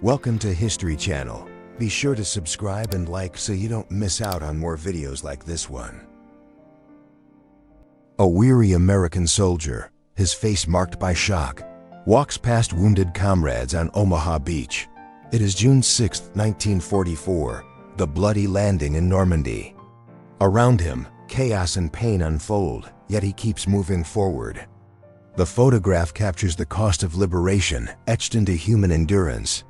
Welcome to History Channel. Be sure to subscribe and like so you don't miss out on more videos like this one. A weary American soldier, his face marked by shock, walks past wounded comrades on Omaha Beach. It is June 6, 1944, the bloody landing in Normandy. Around him, chaos and pain unfold, yet he keeps moving forward. The photograph captures the cost of liberation etched into human endurance.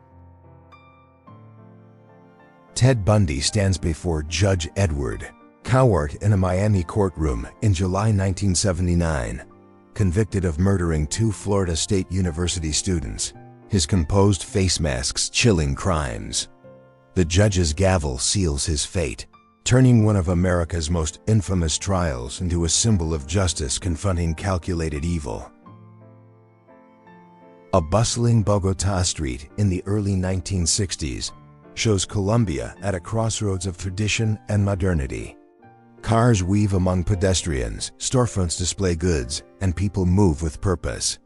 Ted Bundy stands before Judge Edward Cowart in a Miami courtroom in July 1979, convicted of murdering 2 Florida State University students, his composed face masks chilling crimes. The judge's gavel seals his fate, turning one of America's most infamous trials into a symbol of justice confronting calculated evil. A bustling Bogota street in the early 1960s shows Colombia at a crossroads of tradition and modernity. Cars weave among pedestrians, storefronts display goods, and people move with purpose.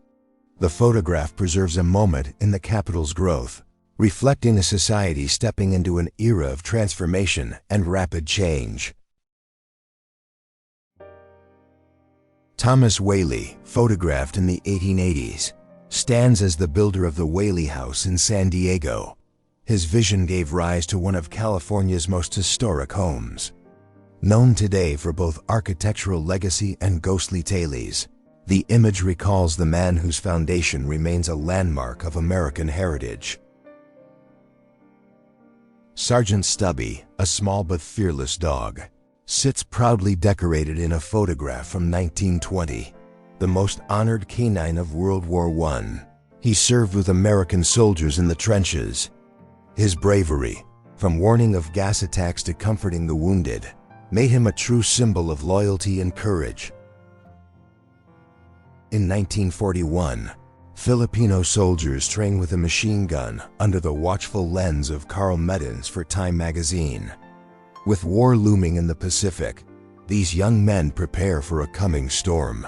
The photograph preserves a moment in the capital's growth, reflecting a society stepping into an era of transformation and rapid change. Thomas Whaley, photographed in the 1880s, stands as the builder of the Whaley House in San Diego. His vision gave rise to one of California's most historic homes. Known today for both architectural legacy and ghostly tales, the image recalls the man whose foundation remains a landmark of American heritage. Sergeant Stubby, a small but fearless dog, sits proudly decorated in a photograph from 1920, the most honored canine of World War I. He served with American soldiers in the trenches. His bravery, from warning of gas attacks to comforting the wounded, made him a true symbol of loyalty and courage. In 1941, Filipino soldiers trained with a machine gun under the watchful lens of Karl Marx for Time magazine. With war looming in the Pacific, these young men prepare for a coming storm.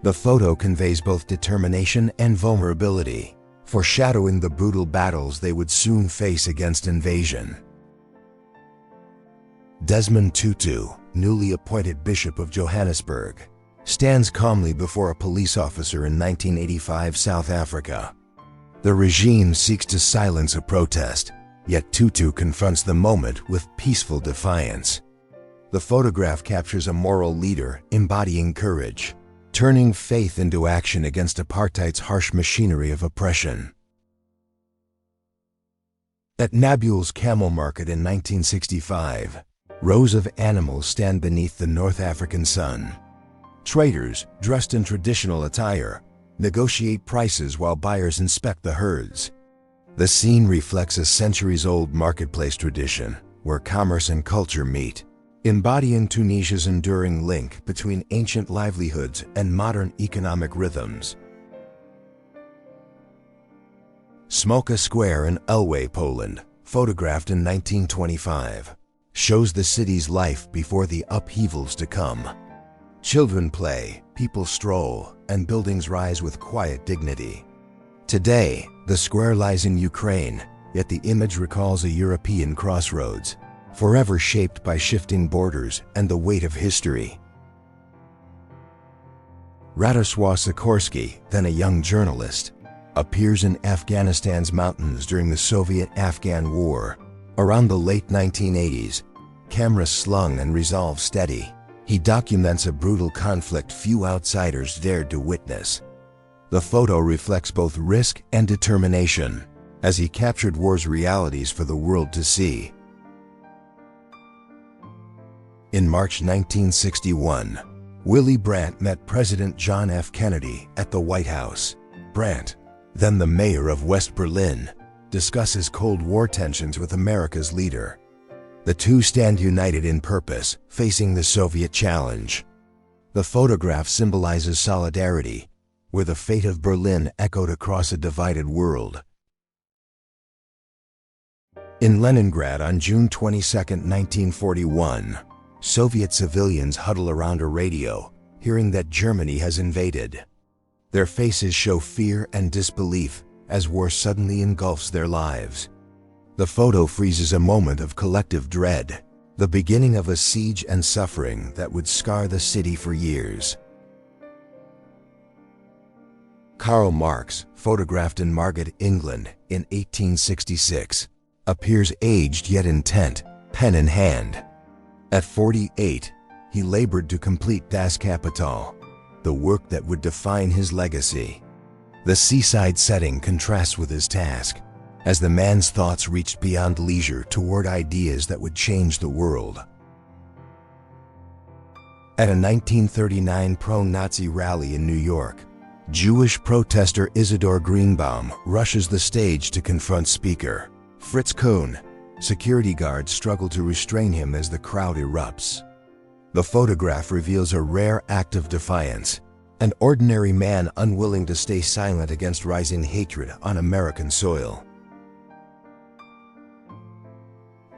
The photo conveys both determination and vulnerability, foreshadowing the brutal battles they would soon face against invasion. Desmond Tutu, newly appointed Bishop of Johannesburg, stands calmly before a police officer in 1985 South Africa. The regime seeks to silence a protest, yet Tutu confronts the moment with peaceful defiance. The photograph captures a moral leader embodying courage, turning faith into action against apartheid's harsh machinery of oppression. At Nabul's Camel Market in 1965, rows of animals stand beneath the North African sun. Traders, dressed in traditional attire, negotiate prices while buyers inspect the herds. The scene reflects a centuries-old marketplace tradition where commerce and culture meet, embodying Tunisia's enduring link between ancient livelihoods and modern economic rhythms. Smoka Square in Lwów, Poland, photographed in 1925, shows the city's life before the upheavals to come. Children play, people stroll, and buildings rise with quiet dignity. Today, the square lies in Ukraine, yet the image recalls a European crossroads, forever shaped by shifting borders and the weight of history. Radosław Sikorski, then a young journalist, appears in Afghanistan's mountains during the Soviet-Afghan War. Around the late 1980s, camera slung and resolve steady, he documents a brutal conflict few outsiders dared to witness. The photo reflects both risk and determination, as he captured war's realities for the world to see. In March 1961, Willy Brandt met President John F. Kennedy at the White House. Brandt, then the mayor of West Berlin, discusses Cold War tensions with America's leader. The two stand united in purpose, facing the Soviet challenge. The photograph symbolizes solidarity, where the fate of Berlin echoed across a divided world. In Leningrad on June 22, 1941, Soviet civilians huddle around a radio, hearing that Germany has invaded. Their faces show fear and disbelief as war suddenly engulfs their lives. The photo freezes a moment of collective dread, the beginning of a siege and suffering that would scar the city for years. Karl Marx, photographed in Margate, England in 1866, appears aged yet intent, pen in hand. At 48, he labored to complete Das Kapital, the work that would define his legacy. The seaside setting contrasts with his task, as the man's thoughts reached beyond leisure toward ideas that would change the world. At a 1939 pro-Nazi rally in New York, Jewish protester Isidor Greenbaum rushes the stage to confront Speaker Fritz Kuhn. Security guards struggle to restrain him as the crowd erupts. The photograph reveals a rare act of defiance, an ordinary man unwilling to stay silent against rising hatred on American soil.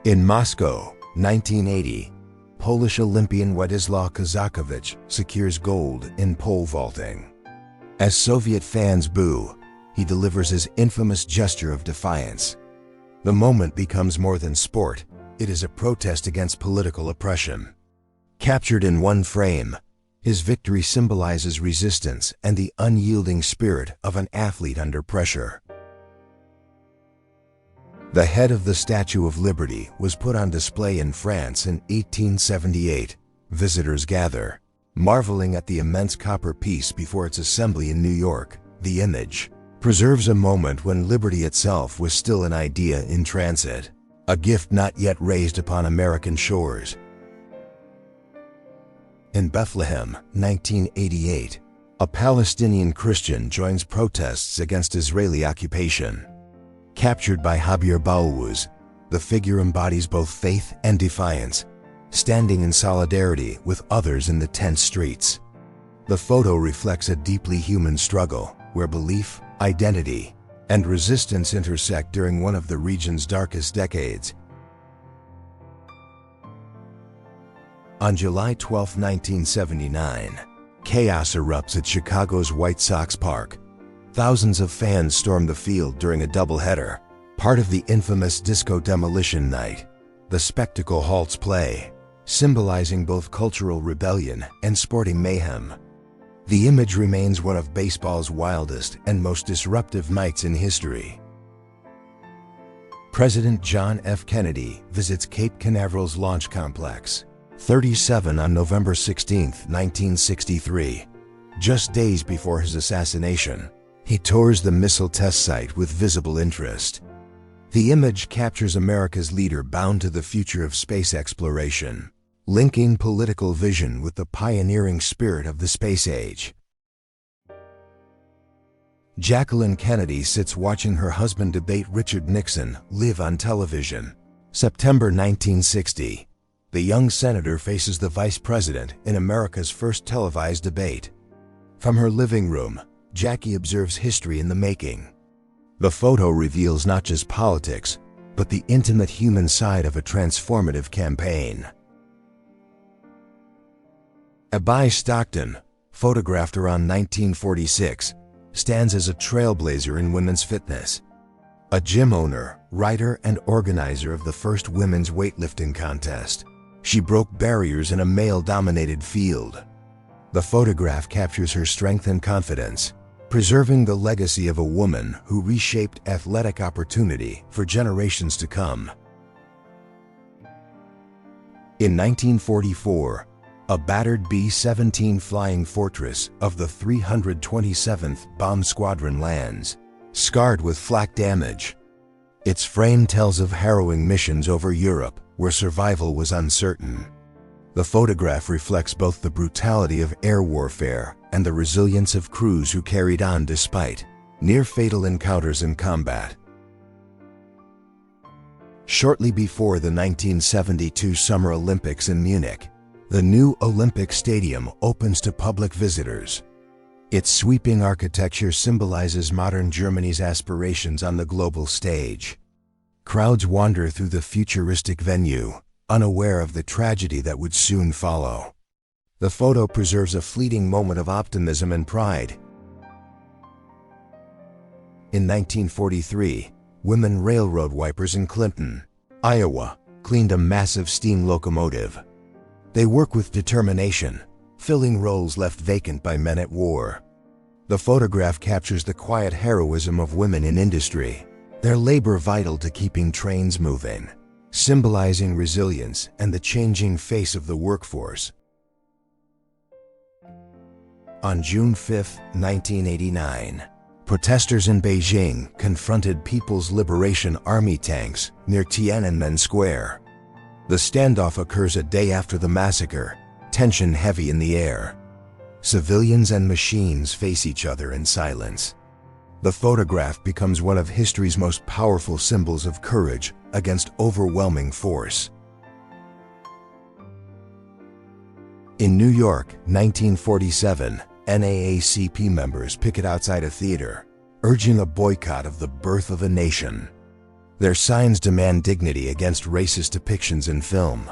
In Moscow, 1980, Polish Olympian Władysław Kozakowicz secures gold in pole vaulting. As Soviet fans boo, he delivers his infamous gesture of defiance. The moment becomes more than sport, it is a protest against political oppression. Captured in one frame, his victory symbolizes resistance and the unyielding spirit of an athlete under pressure. The head of the Statue of Liberty was put on display in France in 1878. Visitors gather, marveling at the immense copper piece before its assembly in New York. The image preserves a moment when liberty itself was still an idea in transit, a gift not yet raised upon American shores. In Bethlehem, 1988, a Palestinian Christian joins protests against Israeli occupation. Captured by Javier Balwuz, the figure embodies both faith and defiance, standing in solidarity with others in the tense streets. The photo reflects a deeply human struggle where belief, identity, and resistance intersect during one of the region's darkest decades. On July 12, 1979, chaos erupts at Chicago's White Sox Park. Thousands of fans storm the field during a doubleheader, part of the infamous Disco Demolition Night. The spectacle halts play, symbolizing both cultural rebellion and sporting mayhem. The image remains one of baseball's wildest and most disruptive nights in history. President John F. Kennedy visits Cape Canaveral's launch complex, 37 on November 16, 1963. Just days before his assassination, he tours the missile test site with visible interest. The image captures America's leader bound to the future of space exploration, linking political vision with the pioneering spirit of the space age. Jacqueline Kennedy sits watching her husband debate Richard Nixon live on television. September 1960. The young senator faces the vice president in America's first televised debate. From her living room, Jackie observes history in the making. The photo reveals not just politics, but the intimate human side of a transformative campaign. Abai Stockton, photographed around 1946, stands as a trailblazer in women's fitness. A gym owner, writer, and organizer of the first women's weightlifting contest, she broke barriers in a male-dominated field. The photograph captures her strength and confidence, preserving the legacy of a woman who reshaped athletic opportunity for generations to come. In 1944, a battered B-17 Flying Fortress of the 327th Bomb Squadron lands, scarred with flak damage. Its frame tells of harrowing missions over Europe where survival was uncertain. The photograph reflects both the brutality of air warfare and the resilience of crews who carried on despite near-fatal encounters in combat. Shortly before the 1972 Summer Olympics in Munich, the new Olympic Stadium opens to public visitors. Its sweeping architecture symbolizes modern Germany's aspirations on the global stage. Crowds wander through the futuristic venue, unaware of the tragedy that would soon follow. The photo preserves a fleeting moment of optimism and pride. In 1943, women railroad wipers in Clinton, Iowa, cleaned a massive steam locomotive. They work with determination, filling roles left vacant by men at war. The photograph captures the quiet heroism of women in industry, their labor vital to keeping trains moving, symbolizing resilience and the changing face of the workforce. On June 5, 1989, protesters in Beijing confronted People's Liberation Army tanks near Tiananmen Square. The standoff occurs a day after the massacre, tension heavy in the air. Civilians and machines face each other in silence. The photograph becomes one of history's most powerful symbols of courage against overwhelming force. In New York, 1947, NAACP members picket outside a theater, urging a boycott of The Birth of a Nation. Their signs demand dignity against racist depictions in film.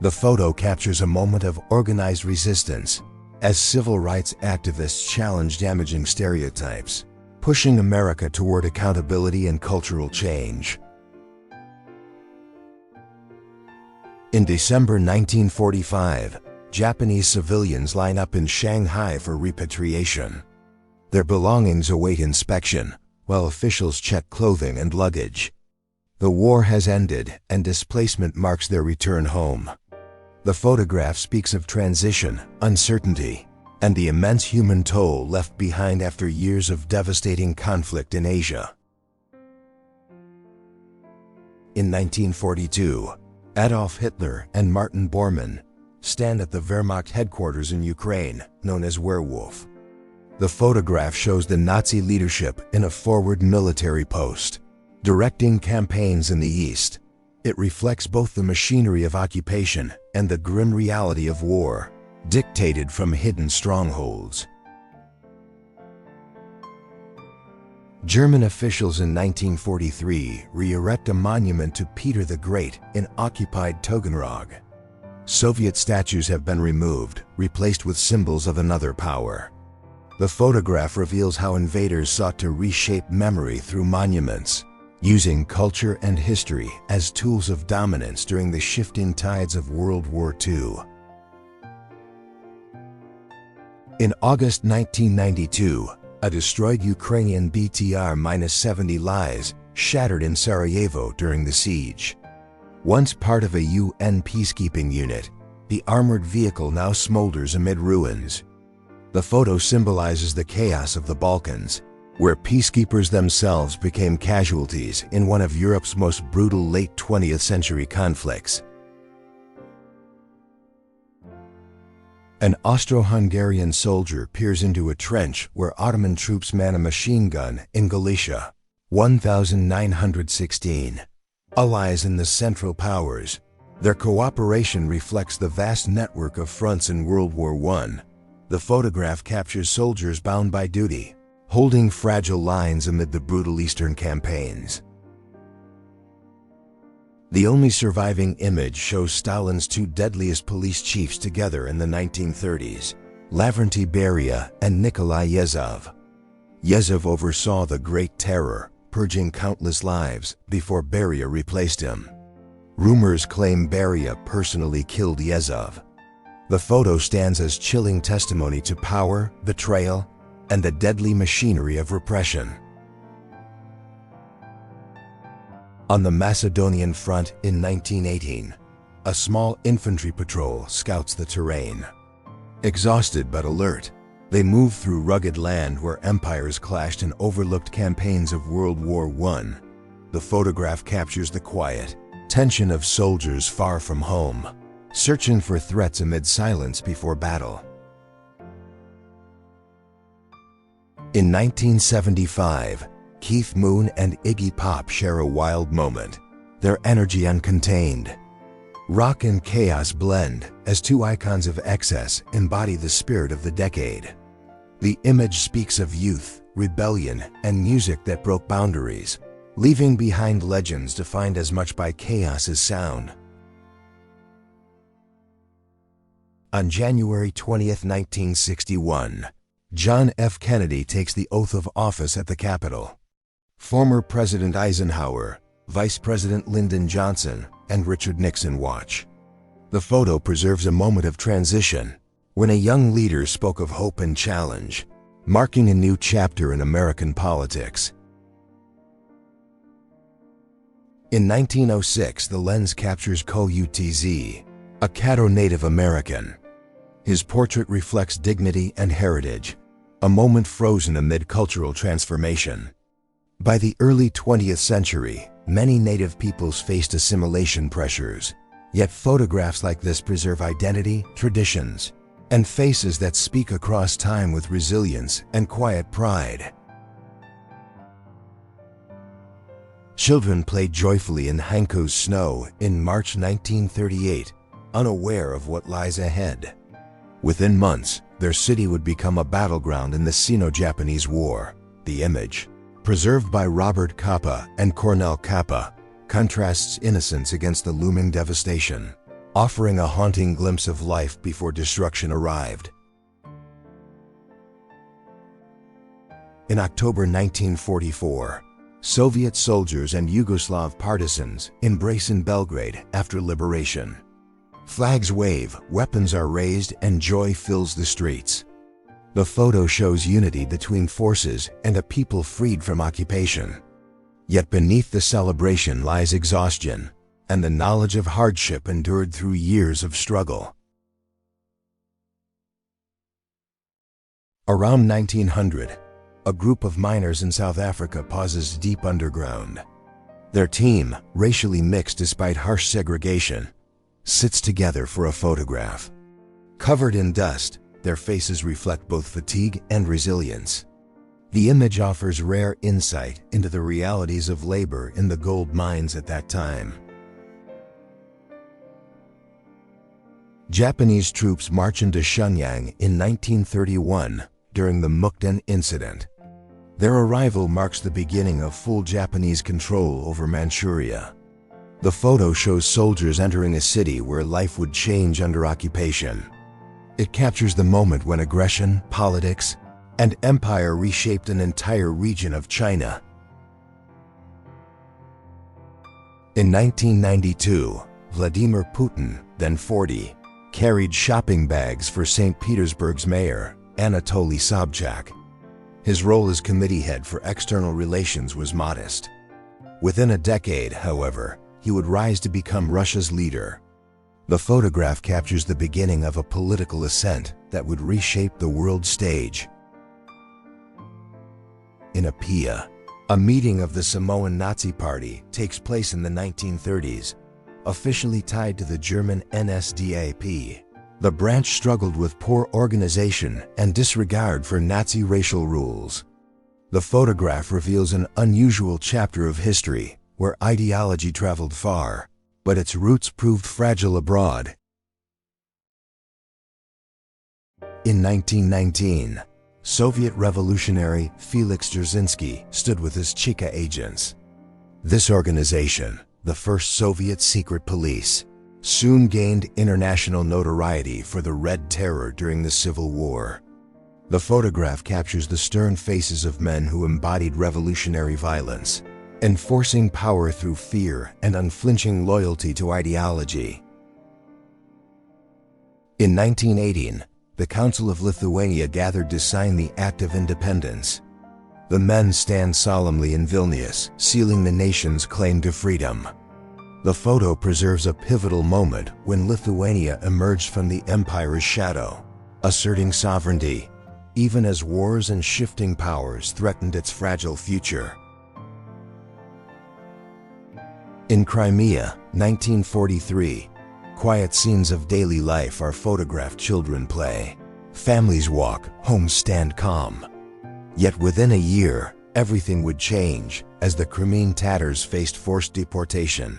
The photo captures a moment of organized resistance as civil rights activists challenge damaging stereotypes, pushing America toward accountability and cultural change. In December 1945, Japanese civilians line up in Shanghai for repatriation. Their belongings await inspection, while officials check clothing and luggage. The war has ended, and displacement marks their return home. The photograph speaks of transition, uncertainty, and the immense human toll left behind after years of devastating conflict in Asia. In 1942, Adolf Hitler and Martin Bormann stand at the Wehrmacht headquarters in Ukraine, known as Werewolf. The photograph shows the Nazi leadership in a forward military post, directing campaigns in the East. It reflects both the machinery of occupation and the grim reality of war, dictated from hidden strongholds. German officials in 1943 re-erect a monument to Peter the Great in occupied Taganrog. Soviet statues have been removed, replaced with symbols of another power. The photograph reveals how invaders sought to reshape memory through monuments, using culture and history as tools of dominance during the shifting tides of World War II. In August 1992, a destroyed Ukrainian BTR-70 lies shattered in Sarajevo during the siege. Once part of a UN peacekeeping unit, the armored vehicle now smolders amid ruins. The photo symbolizes the chaos of the Balkans, where peacekeepers themselves became casualties in one of Europe's most brutal late 20th century conflicts. An Austro-Hungarian soldier peers into a trench where Ottoman troops man a machine gun in Galicia, 1916. Allies in the Central Powers. Their cooperation reflects the vast network of fronts in World War I. The photograph captures soldiers bound by duty, holding fragile lines amid the brutal Eastern campaigns. The only surviving image shows Stalin's two deadliest police chiefs together in the 1930s, Lavrentiy Beria and Nikolai Yezhov. Yezhov oversaw the Great Terror, purging countless lives before Beria replaced him. Rumors claim Beria personally killed Yezhov. The photo stands as chilling testimony to power, betrayal, and the deadly machinery of repression. On the Macedonian front in 1918, a small infantry patrol scouts the terrain. Exhausted but alert, they move through rugged land where empires clashed in overlooked campaigns of World War I. The photograph captures the quiet tension of soldiers far from home, searching for threats amid silence before battle. In 1975, Keith Moon and Iggy Pop share a wild moment, their energy uncontained. Rock and chaos blend as two icons of excess embody the spirit of the decade. The image speaks of youth, rebellion, and music that broke boundaries, leaving behind legends defined as much by chaos as sound. On January 20, 1961, John F. Kennedy takes the oath of office at the Capitol. Former President Eisenhower, Vice President Lyndon Johnson, and Richard Nixon watch. The photo preserves a moment of transition, when a young leader spoke of hope and challenge, marking a new chapter in American politics. In 1906, the lens captures Ko-Utz, a Caddo Native American. His portrait reflects dignity and heritage, a moment frozen amid cultural transformation. By the early 20th century, many Native peoples faced assimilation pressures, yet photographs like this preserve identity, traditions, and faces that speak across time with resilience and quiet pride. Children played joyfully in Hanko's snow in March 1938, unaware of what lies ahead. Within months, their city would become a battleground in the Sino-Japanese War. The image, preserved by Robert Capa and Cornel Capa, contrasts innocence against the looming devastation, offering a haunting glimpse of life before destruction arrived. In October 1944, Soviet soldiers and Yugoslav partisans embrace in Belgrade after liberation. Flags wave, weapons are raised, and joy fills the streets. The photo shows unity between forces and a people freed from occupation. Yet beneath the celebration lies exhaustion and the knowledge of hardship endured through years of struggle. Around 1900, a group of miners in South Africa pauses deep underground. Their team, racially mixed despite harsh segregation, sits together for a photograph. Covered in dust, their faces reflect both fatigue and resilience. The image offers rare insight into the realities of labor in the gold mines at that time. Japanese troops march into Shenyang in 1931 during the Mukden incident. Their arrival marks the beginning of full Japanese control over Manchuria. The photo shows soldiers entering a city where life would change under occupation. It captures the moment when aggression, politics, and empire reshaped an entire region of China. In 1992, Vladimir Putin, then 40, carried shopping bags for St. Petersburg's mayor, Anatoly Sobchak. His role as committee head for external relations was modest. Within a decade, however, he would rise to become Russia's leader. The photograph captures the beginning of a political ascent that would reshape the world stage. In Apia, a meeting of the Samoan Nazi Party takes place in the 1930s, officially tied to the German NSDAP. The branch struggled with poor organization and disregard for Nazi racial rules. The photograph reveals an unusual chapter of history where ideology traveled far, but its roots proved fragile abroad. In 1919, Soviet revolutionary Felix Dzerzhinsky stood with his Cheka agents. This organization, the first Soviet secret police, soon gained international notoriety for the Red Terror during the Civil War. The photograph captures the stern faces of men who embodied revolutionary violence, enforcing power through fear and unflinching loyalty to ideology. In 1918, the Council of Lithuania gathered to sign the Act of Independence. The men stand solemnly in Vilnius, sealing the nation's claim to freedom. The photo preserves a pivotal moment when Lithuania emerged from the empire's shadow, asserting sovereignty, even as wars and shifting powers threatened its fragile future. In Crimea, 1943, quiet scenes of daily life are photographed. Children play, families walk, homes stand calm. Yet within a year, everything would change as the Crimean Tatars faced forced deportation.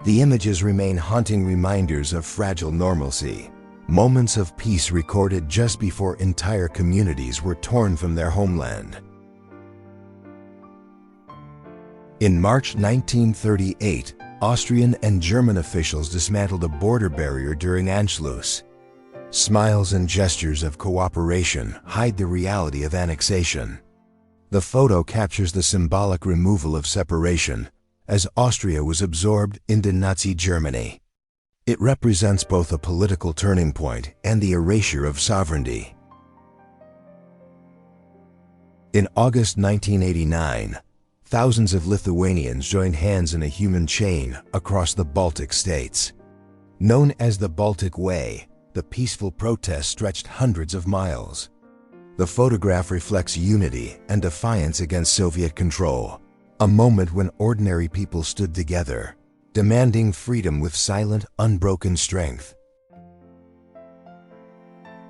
The images remain haunting reminders of fragile normalcy, moments of peace recorded just before entire communities were torn from their homeland. In March 1938, Austrian and German officials dismantled a border barrier during Anschluss. Smiles and gestures of cooperation hide the reality of annexation. The photo captures the symbolic removal of separation, as Austria was absorbed into Nazi Germany. It represents both a political turning point and the erasure of sovereignty. In August 1989, thousands of Lithuanians joined hands in a human chain across the Baltic states. Known as the Baltic Way, the peaceful protest stretched hundreds of miles. The photograph reflects unity and defiance against Soviet control, a moment when ordinary people stood together, demanding freedom with silent, unbroken strength.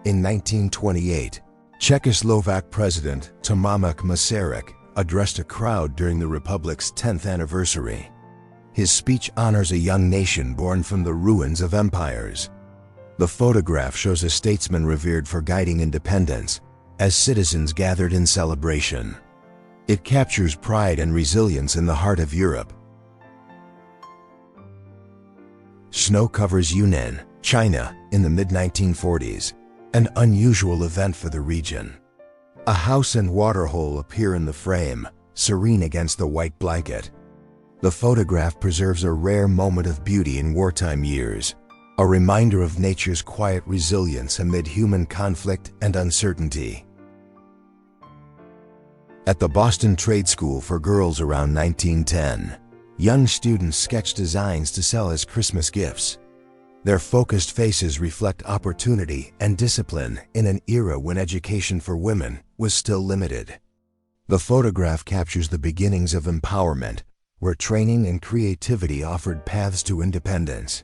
In 1928, Czechoslovak President Tomáš Masaryk addressed a crowd during the Republic's 10th anniversary. His speech honors a young nation born from the ruins of empires. The photograph shows a statesman revered for guiding independence, as citizens gathered in celebration. It captures pride and resilience in the heart of Europe. Snow covers Yunnan, China, in the mid-1940s, an unusual event for the region. A house and waterhole appear in the frame, serene against the white blanket. The photograph preserves a rare moment of beauty in wartime years, a reminder of nature's quiet resilience amid human conflict and uncertainty. At the Boston Trade School for Girls around 1910, young students sketched designs to sell as Christmas gifts. Their focused faces reflect opportunity and discipline in an era when education for women was still limited. The photograph captures the beginnings of empowerment, where training and creativity offered paths to independence.